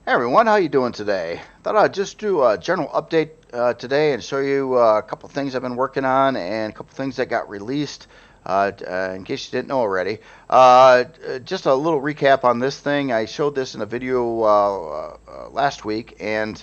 Hey everyone, how you doing today? Thought I'd just do a general update today and show you a couple things I've been working on and a couple things that got released. In case you didn't know already, just a little recap on this thing. I showed this in a video last week, and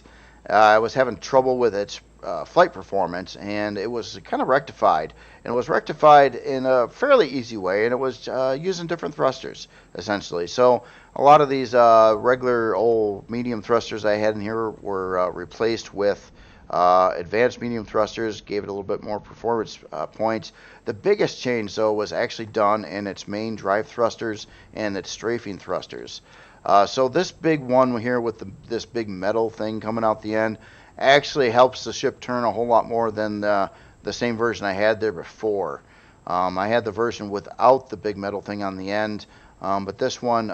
I was having trouble with its flight performance, and it was kind of rectified. And it was rectified in a fairly easy way, and it was using different thrusters essentially. So a lot of these regular old medium thrusters I had in here were replaced with advanced medium thrusters, gave it a little bit more performance points. The biggest change, though, was actually done in its main drive thrusters and its strafing thrusters. So this big one here with this big metal thing coming out the end actually helps the ship turn a whole lot more than the same version I had there before. I had the version without the big metal thing on the end, but this one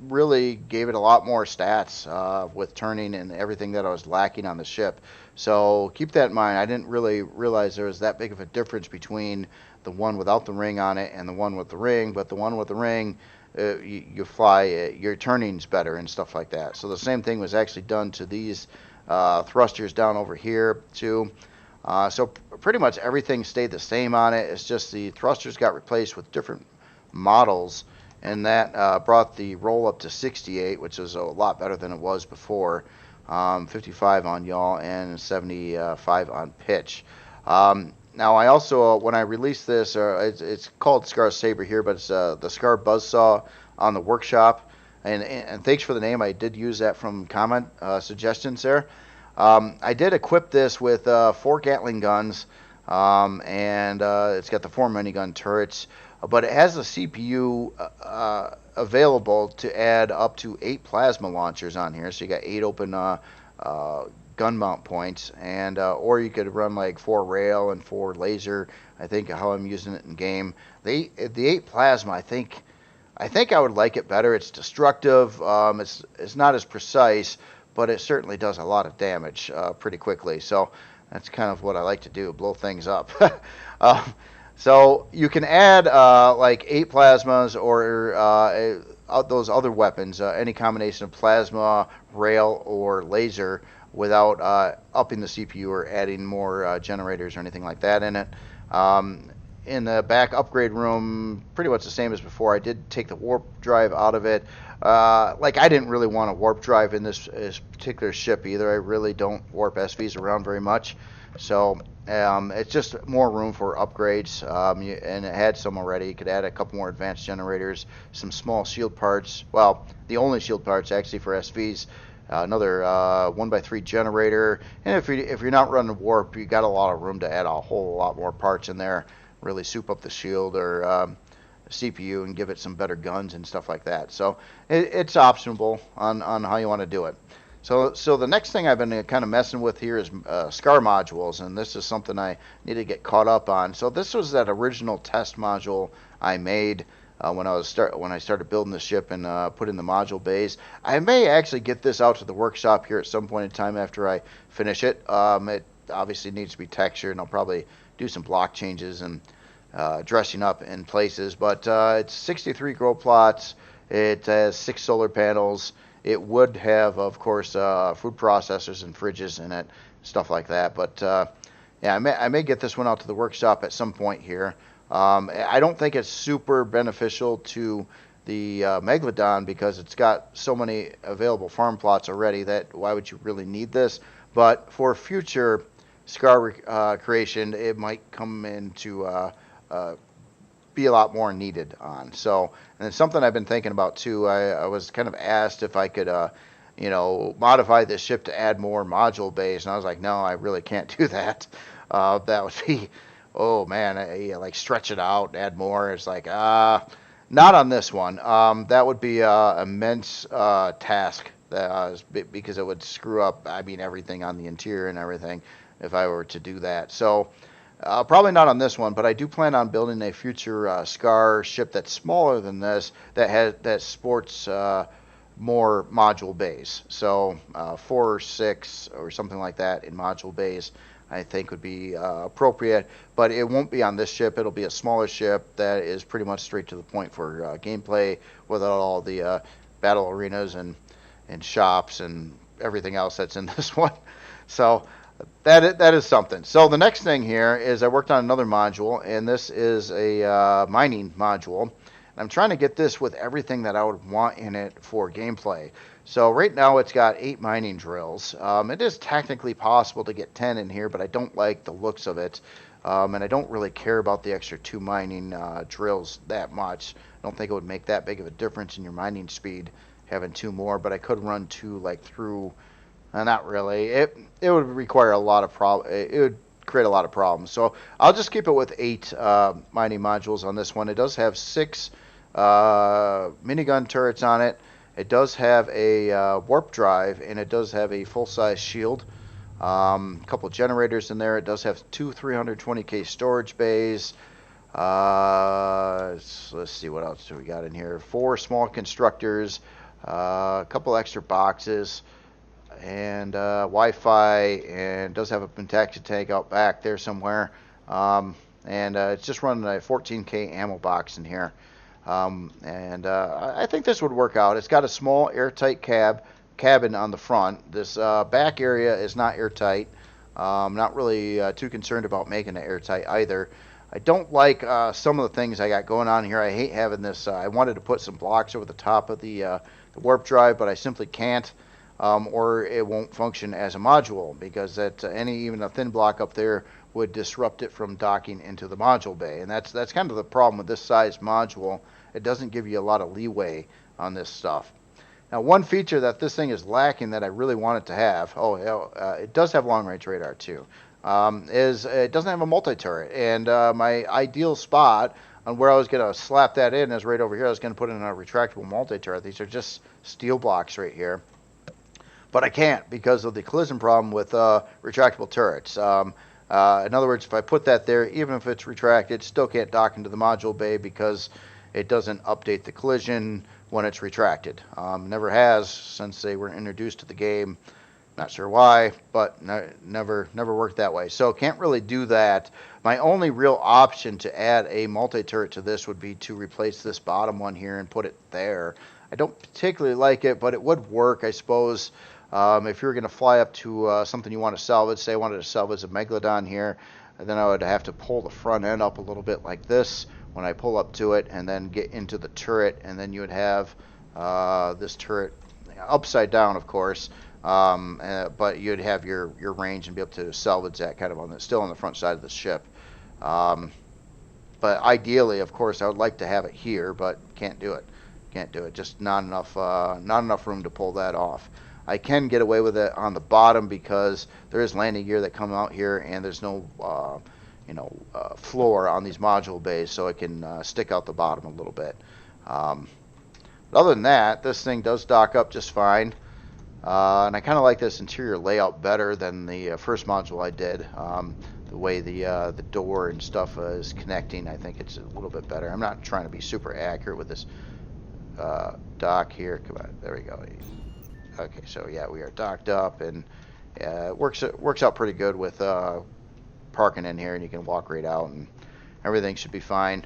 really gave it a lot more stats with turning and everything that I was lacking on the ship. So keep that in mind. I didn't really realize there was that big of a difference between the one without the ring on it and the one with the ring, but the one with the ring, you fly, your turning's better and stuff like that. So the same thing was actually done to these thrusters down over here too. So pretty much everything stayed the same on it. It's just the thrusters got replaced with different models, and that brought the roll up to 68, which is a lot better than it was before. 55 on yaw and 75 on pitch. Now I also, when I released this, it's called Skaar Saber here, but it's the Skaar-Buzzsaw on the workshop. And thanks for the name. I did use that from comment suggestions there. I did equip this with 4 Gatling guns, and it's got the 4 minigun turrets, but it has a CPU available to add up to 8 plasma launchers on here. So you got 8 open gun mount points, and or you could run like 4 rail and 4 laser. I think how I'm using it in game. The 8 plasma, I think I would like it better. It's destructive. It's not as precise, but it certainly does a lot of damage pretty quickly. So that's kind of what I like to do, blow things up. So you can add like 8 plasmas or those other weapons, any combination of plasma, rail, or laser, without upping the CPU or adding more generators or anything like that in it. In the back upgrade room, pretty much the same as before. I did take the warp drive out of it. Like, I didn't really want a warp drive in this particular ship either. I really don't warp SVs around very much. So it's just more room for upgrades, and it had some already. You could add a couple more advanced generators, some small shield parts. Well, the only shield parts actually for SVs. Another 1x3 generator, and if you're not running warp, you got a lot of room to add a whole lot more parts in there. Really soup up the shield or CPU and give it some better guns and stuff like that. So it's optional on how you want to do it. So the next thing I've been kind of messing with here is Skaar modules, and this is something I need to get caught up on. So this was that original test module I made when I started building the ship and put in the module bays. I may actually get this out to the workshop here at some point in time after I finish it. It obviously needs to be textured, and I'll probably do some block changes and dressing up in places. But it's 63 grow plots. It has 6 solar panels. It would have, of course, food processors and fridges in it, stuff like that. But yeah, I may get this one out to the workshop at some point here. I don't think it's super beneficial to the Megalodon because it's got so many available farm plots already that why would you really need this? But for future Skaar creation, it might come into be a lot more needed on. So, and it's something I've been thinking about too. I was kind of asked if I could, modify this ship to add more module bays, and I was like, no, I really can't do that. That would be, oh man, like stretch it out, add more. It's like, not on this one. That would be an immense task because it would screw up, I mean, everything on the interior and everything if I were to do that. So probably not on this one, but I do plan on building a future Skaar ship that's smaller than this that sports more module bays. So 4 or 6 or something like that in module bays I think would be appropriate, but it won't be on this ship. It'll be a smaller ship that is pretty much straight to the point for gameplay without all the battle arenas and and shops and everything else that's in this one. So that is something. So the next thing here is I worked on another module, and this is a mining module. I'm trying to get this with everything that I would want in it for gameplay. So right now it's got 8 mining drills. It is technically possible to get 10 in here, but I don't like the looks of it. And I don't really care about the extra 2 mining drills that much. I don't think it would make that big of a difference in your mining speed having 2 more, but I could run 2 like through. Not really. It would require a lot of it would create a lot of problems. So I'll just keep it with 8 mining modules on this one. It does have 6 minigun turrets on it. It does have a warp drive, and it does have a full-size shield. A couple generators in there. It does have 2 320k storage bays. Let's see what else do we got in here. 4 small constructors, a couple extra boxes, and Wi-Fi, and does have a Pentaxi tank out back there somewhere. And it's just running a 14k ammo box in here. I think this would work out. It's got a small airtight cabin on the front. This back area is not airtight. I'm not really too concerned about making it airtight either. I don't like some of the things I got going on here. I hate having this. I wanted to put some blocks over the top of the warp drive, but I simply can't, or it won't function as a module, because even a thin block up there would disrupt it from docking into the module bay. And that's kind of the problem with this size module. It doesn't give you a lot of leeway on this stuff. Now, one feature that this thing is lacking that I really want it to have, it does have long-range radar too, is it doesn't have a multi-turret. And my ideal spot on where I was going to slap that in is right over here. I was going to put in a retractable multi-turret. These are just steel blocks right here. But I can't because of the collision problem with retractable turrets. In other words, if I put that there, even if it's retracted, it still can't dock into the module bay because it doesn't update the collision when it's retracted. Never has since they were introduced to the game. Not sure why, but never worked that way. So can't really do that. My only real option to add a multi-turret to this would be to replace this bottom one here and put it there. I don't particularly like it, but it would work, I suppose. If you were going to fly up to something you want to salvage, say I wanted to salvage a Megalodon here, then I would have to pull the front end up a little bit like this when I pull up to it, and then get into the turret, and then you would have this turret upside down, of course, but you'd have your range and be able to salvage that kind of still on the front side of the ship. But ideally, of course, I would like to have it here, but can't do it. Can't do it. Just not enough room to pull that off. I can get away with it on the bottom because there is landing gear that come out here, and there's no floor on these module bays, so it can stick out the bottom a little bit. But other than that, this thing does dock up just fine. And I kind of like this interior layout better than the first module I did. The way the door and stuff is connecting, I think it's a little bit better. I'm not trying to be super accurate with this dock here. Come on, there we go. Okay, so yeah, we are docked up, and it works out pretty good with parking in here, and you can walk right out, and everything should be fine.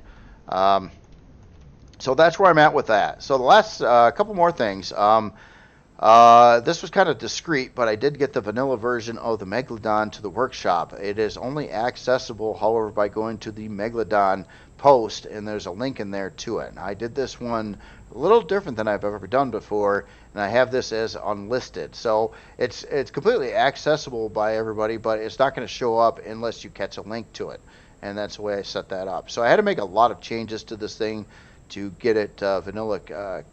So that's where I'm at with that. So the last couple more things. This was kind of discreet, but I did get the vanilla version of the Megalodon to the workshop. It is only accessible, however, by going to the Megalodon post, and there's a link in there to it. I did this one a little different than I've ever done before, and I have this as unlisted. So it's completely accessible by everybody, but it's not going to show up unless you catch a link to it, and that's the way I set that up. So I had to make a lot of changes to this thing to get it vanilla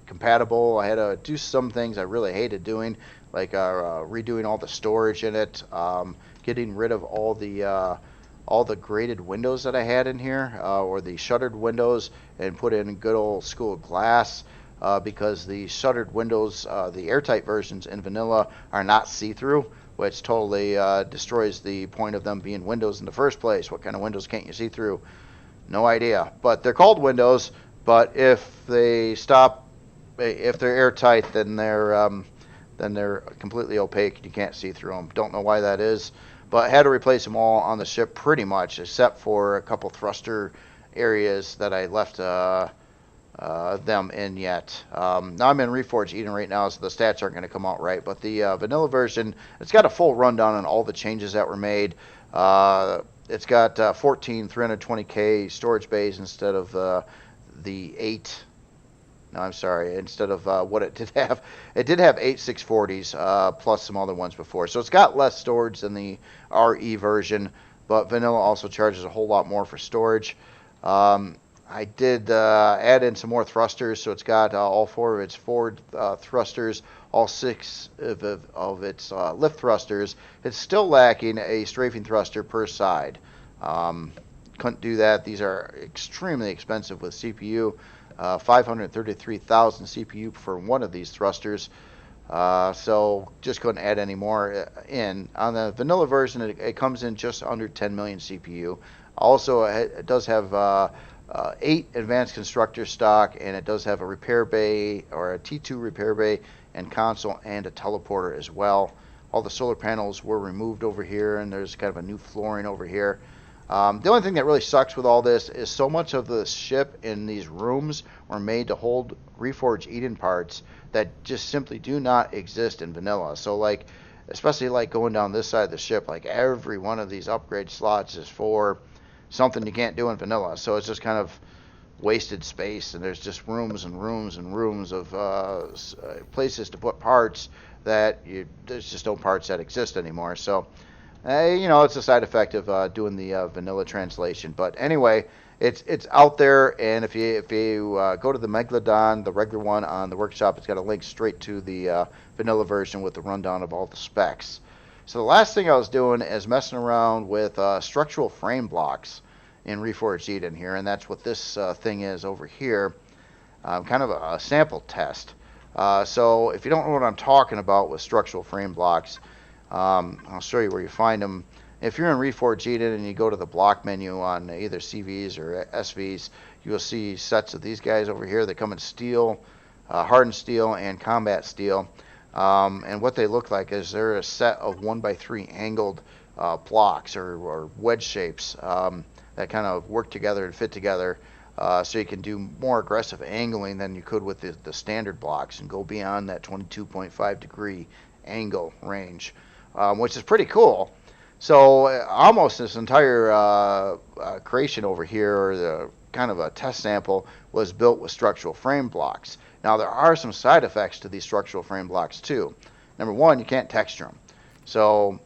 compatible. I had to do some things I really hated doing, like redoing all the storage in it, getting rid of all the graded windows that I had in here, or the shuttered windows, and put in good old school glass, because the shuttered windows, the airtight versions in vanilla, are not see-through, which totally destroys the point of them being windows in the first place. What kind of windows can't you see through? No idea. But they're called windows, but if they're airtight, then they're completely opaque and you can't see through them. Don't know why that is, but I had to replace them all on the ship pretty much, except for a couple thruster areas that I left them in yet. Now I'm in Reforge Eden right now, so the stats aren't going to come out right. But the vanilla version, it's got a full rundown on all the changes that were made. It's got 14 320K storage bays instead of the 8. No, I'm sorry. Instead of what it did have, it did have 8 640s plus some other ones before. So it's got less storage than the RE version, but vanilla also charges a whole lot more for storage. I did add in some more thrusters, so it's got all 4 of its forward thrusters, all 6 of its lift thrusters. It's still lacking a strafing thruster per side. Couldn't do that. These are extremely expensive with CPU. 533,000 CPU for one of these thrusters. So just couldn't add any more in. On the vanilla version, it comes in just under 10 million CPU. Also, it does have 8 advanced constructor stock, and it does have a repair bay, or a T2 repair bay, and console, and a teleporter as well. All the solar panels were removed over here, and there's kind of a new flooring over here. The only thing that really sucks with all this is so much of the ship in these rooms were made to hold Reforge Eden parts that just simply do not exist in vanilla. So like, especially like going down this side of the ship, like every one of these upgrade slots is for something you can't do in vanilla. So it's just kind of wasted space, and there's just rooms and rooms and rooms of places to put parts that there's just no parts that exist anymore. So you know, it's a side effect of doing the vanilla translation. But anyway, it's out there, and if you go to the Megalodon, the regular one on the workshop, it's got a link straight to the vanilla version with the rundown of all the specs. So the last thing I was doing is messing around with structural frame blocks in Reforged Eden here, and that's what this thing is over here. Kind of a sample test. So if you don't know what I'm talking about with structural frame blocks, I'll show you where you find them. If you're in Reforged Eden and you go to the block menu on either CVs or SVs, you'll see sets of these guys over here. They come in steel, hardened steel, and combat steel. And what they look like is they're a set of 1x3 angled blocks or wedge shapes that kind of work together and fit together. So you can do more aggressive angling than you could with the standard blocks and go beyond that 22.5 degree angle range. Which is pretty cool. So almost this entire creation over here, or the kind of a test sample, was built with structural frame blocks. Now there are some side effects to these structural frame blocks too. Number one, you can't texture them. So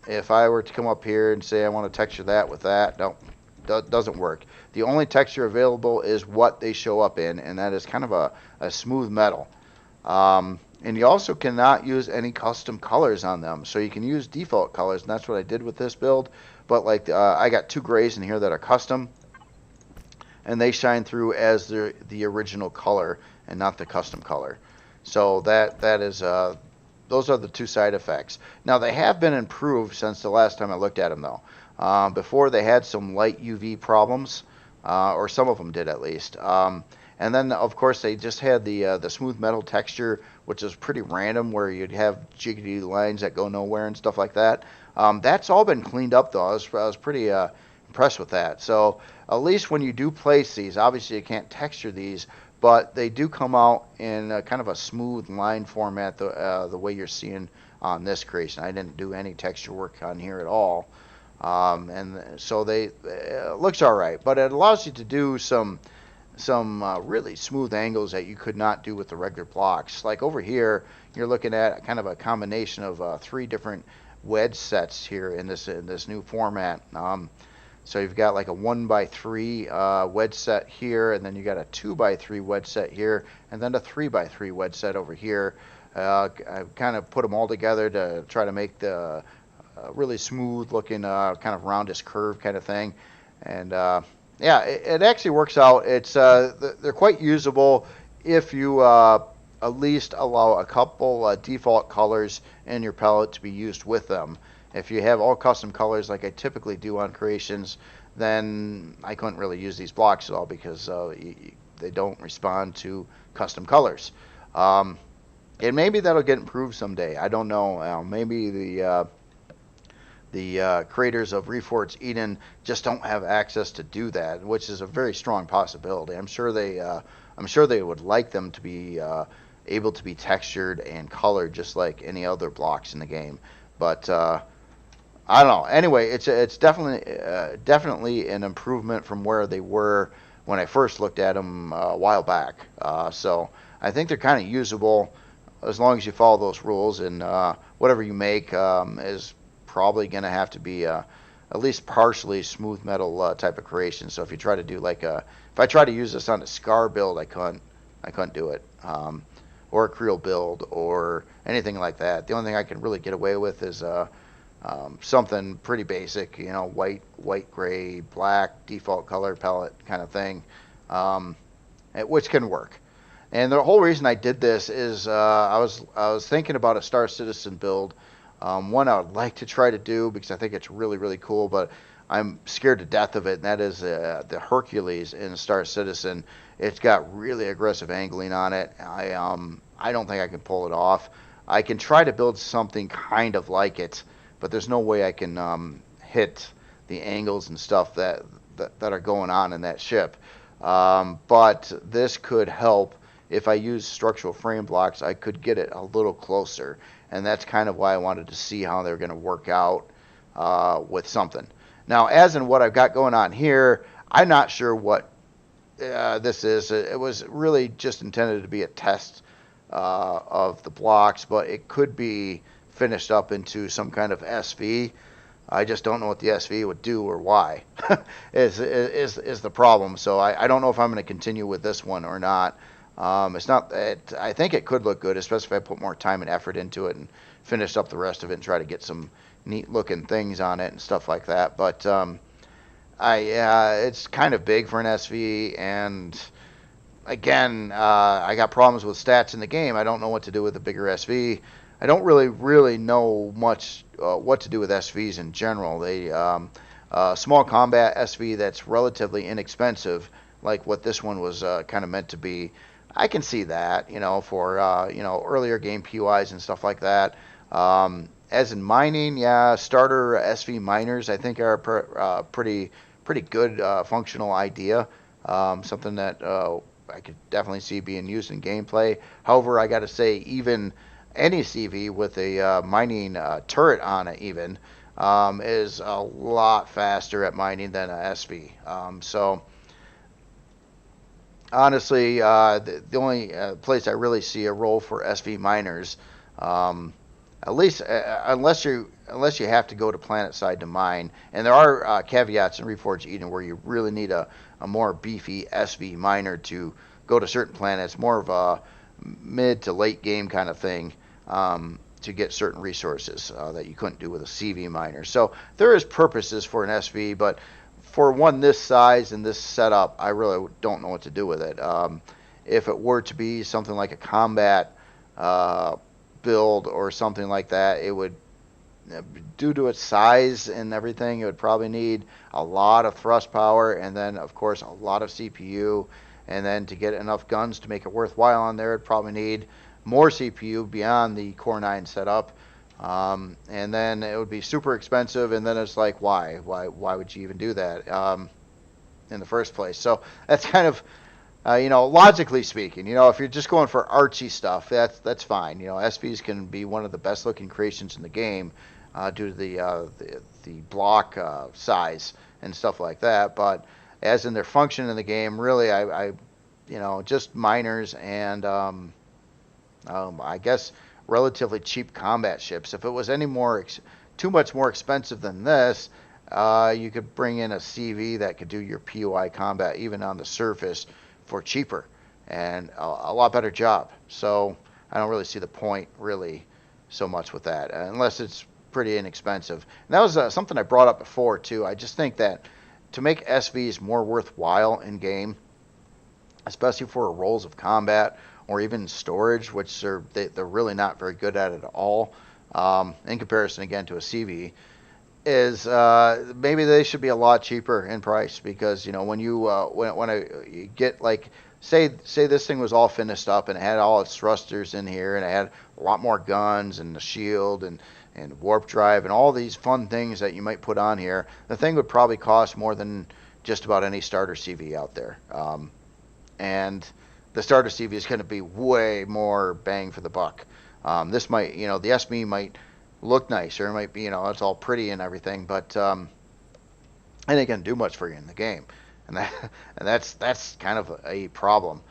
if I were to come up here and say I want to texture that with that, no, doesn't work. The only texture available is what they show up in, and that is kind of a smooth metal. And you also cannot use any custom colors on them. So you can use default colors, and that's what I did with this build. But like I got 2 grays in here that are custom, and they shine through as the original color and not the custom color. So that is those are the 2 side effects. Now they have been improved since the last time I looked at them though. Before they had some light UV problems, or some of them did at least. And then, of course, they just had the smooth metal texture, which is pretty random, where you'd have jiggly lines that go nowhere and stuff like that. That's all been cleaned up, though. I was pretty impressed with that. So at least when you do place these, obviously you can't texture these, but they do come out in kind of a smooth line format, the way you're seeing on this creation. I didn't do any texture work on here at all. And so it looks all right, but it allows you to do some really smooth angles that you could not do with the regular blocks. Like over here, you're looking at kind of a combination of 3 different wedge sets here in this new format. So you've got like a 1x3 wedge set here, and then you got a 2x3 wedge set here, and then a 3x3 wedge set over here. I kind of put them all together to try to make the really smooth looking kind of roundish curve kind of thing. And yeah, it actually works out. It's they're quite usable if you at least allow a couple default colors in your palette to be used with them. If you have all custom colors like I typically do on creations, then I couldn't really use these blocks at all because they don't respond to custom colors. And maybe that'll get improved someday. I don't know. Maybe the creators of Reforged Eden just don't have access to do that, which is a very strong possibility. I'm sure they would like them to be able to be textured and colored just like any other blocks in the game. But I don't know. Anyway, it's definitely an improvement from where they were when I first looked at them a while back. So I think they're kind of usable as long as you follow those rules, and whatever you make is probably going to have to be at least partially smooth metal type of creation. So if you try to do if I try to use this on a Skaar build, I couldn't do it, or a Creel build or anything like that. The only thing I can really get away with is something pretty basic, white, gray, black, default color palette kind of thing, which can work. And the whole reason I did this is I was thinking about a Star Citizen build, one I would like to try to do because I think it's really, really cool, but I'm scared to death of it, and that is the Hercules in Star Citizen. It's got really aggressive angling on it. I don't think I can pull it off. I can try to build something kind of like it, but there's no way I can hit the angles and stuff that are going on in that ship. But this could help. If I use structural frame blocks, I could get it a little closer, and that's kind of why I wanted to see how they're going to work out with something. Now, as in what I've got going on here, I'm not sure what this is. It was really just intended to be a test of the blocks, but it could be finished up into some kind of SV. I just don't know what the SV would do or why is the problem. So I don't know if I'm going to continue with this one or not. It's not. I think it could look good, especially if I put more time and effort into it and finish up the rest of it and try to get some neat looking things on it and stuff like that. But it's kind of big for an SV, and again, I got problems with stats in the game. I don't know what to do with a bigger SV. I don't really know much what to do with SVs in general. They small combat SV that's relatively inexpensive, like what this one was kind of meant to be. I can see that, for earlier game POIs and stuff like that. As in mining, yeah, starter SV miners I think are a pretty good functional idea. Something that I could definitely see being used in gameplay. However, I got to say, even any CV with a mining turret on it even is a lot faster at mining than a SV. So honestly, the only place I really see a role for SV miners, at least unless you have to go to planet side to mine, and there are caveats in Reforged Eden where you really need a more beefy SV miner to go to certain planets, more of a mid to late game kind of thing, to get certain resources that you couldn't do with a CV miner. So there is purposes for an SV, but for one this size and this setup, I really don't know what to do with it. If it were to be something like a combat build or something like that, it would, due to its size and everything, it would probably need a lot of thrust power, and then of course a lot of CPU, and then to get enough guns to make it worthwhile on there, it'd probably need more CPU beyond the Core 9 setup. And then it would be super expensive, and then it's like, why would you even do that in the first place? So that's kind of, logically speaking, if you're just going for artsy stuff, that's fine. SVs can be one of the best looking creations in the game due to the block size and stuff like that. But as in their function in the game, really, I just miners and I guess relatively cheap combat ships. If it was any more too much more expensive than this, you could bring in a CV that could do your POI combat even on the surface for cheaper and a lot better job. So I don't really see the point really so much with that, unless it's pretty inexpensive. And that was something I brought up before too. I just think that to make SVs more worthwhile in game, especially for roles of combat or even storage, which they're really not very good at all, in comparison again to a CV, is maybe they should be a lot cheaper in price, because when you get, like, say this thing was all finished up and it had all its thrusters in here and it had a lot more guns and the shield and and warp drive and all these fun things that you might put on here, the thing would probably cost more than just about any starter CV out there. And the starter CV is going to be way more bang for the buck. This might, the SME might look nicer. It might be, it's all pretty and everything, but it ain't going to do much for you in the game. And that's kind of a problem.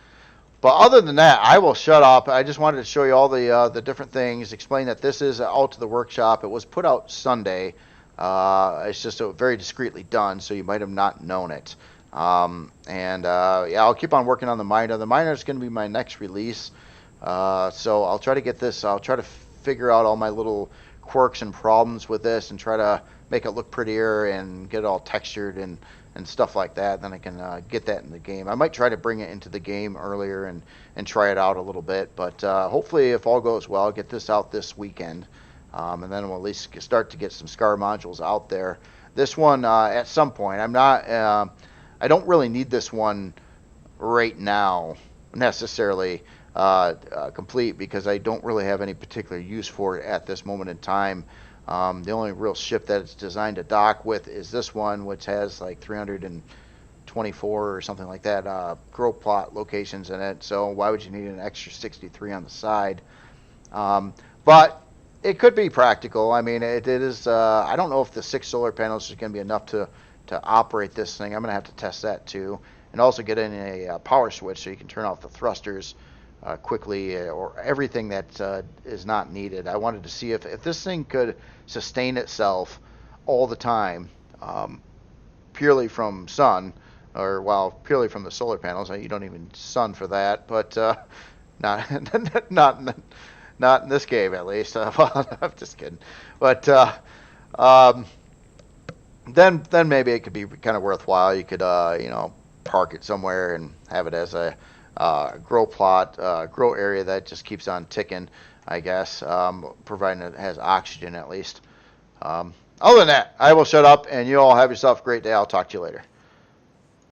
But other than that, I will shut up. I just wanted to show you all the different things, explain that this is out to the workshop. It was put out Sunday. It's just very discreetly done, so you might have not known it. Yeah, I'll keep on working on the miner. The miner is going to be my next release. So I'll try to get this. I'll try to figure out all my little quirks and problems with this and try to make it look prettier and get it all textured and stuff like that. Then I can get that in the game. I might try to bring it into the game earlier and try it out a little bit. But hopefully, if all goes well, I'll get this out this weekend. And then we'll at least start to get some Skaar modules out there. This one, at some point, I don't really need this one right now necessarily complete, because I don't really have any particular use for it at this moment in time. The only real ship that it's designed to dock with is this one, which has like 324 or something like that grow plot locations in it. So why would you need an extra 63 on the side? But it could be practical. I mean, it is. I don't know if the 6 solar panels is going to be enough to operate this thing. I'm going to have to test that too, and also get in a power switch so you can turn off the thrusters quickly, or everything that is not needed. I wanted to see if this thing could sustain itself all the time, purely from sun, or purely from the solar panels. You don't even sun for that, but not in this game at least. Well, I'm just kidding, but then maybe it could be kind of worthwhile. You could park it somewhere and have it as a grow plot, grow area that just keeps on ticking, I guess, providing it has oxygen at least. Other than that, I will shut up, and you all have yourself a great day. I'll talk to you later.